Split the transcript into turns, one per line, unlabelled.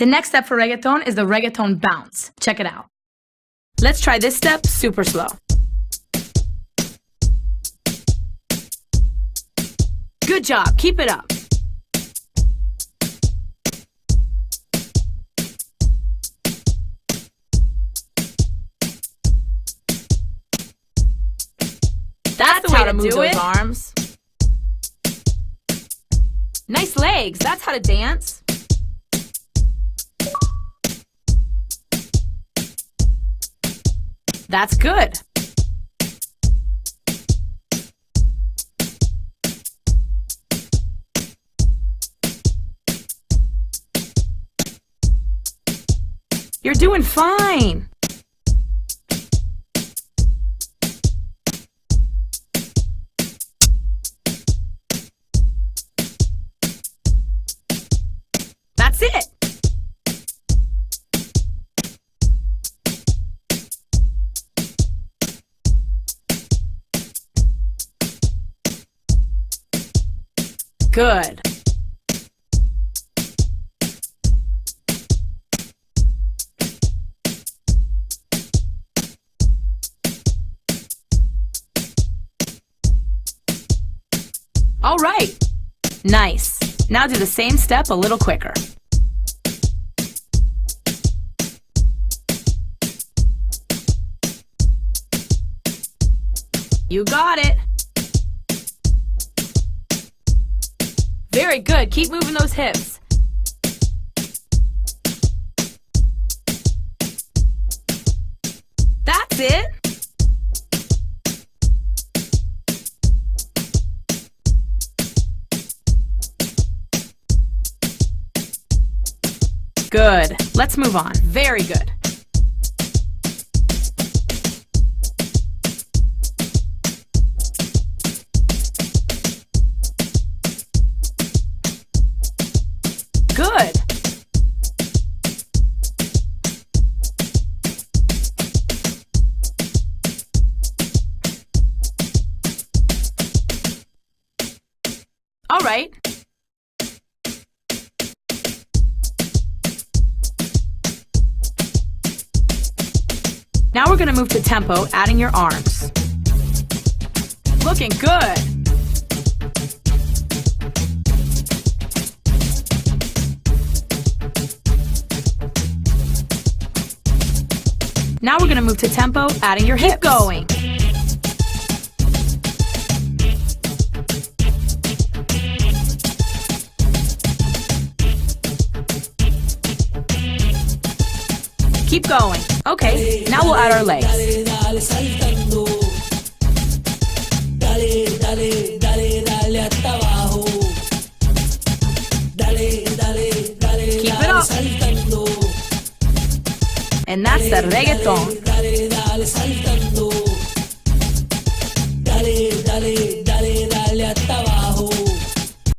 The next step for reggaeton is the Reggaeton Bounce. Check it out. Let's try this step super slow. Good job, keep it up. That's the way to move those arms. Nice legs, that's how to dance. That's good. You're doing fine. That's it. Good. All right. Nice. Now do the same step a little quicker. You got it. Very good. Keep moving those hips. That's it. Good. Let's move on. Very good. Good. All right. Now we're going to move to tempo, adding your arms. Looking good. Now we're going to move to tempo, adding your hips. Keep going. Keep going. Okay, now we'll add our legs. Keep it up. And that's the reggaeton.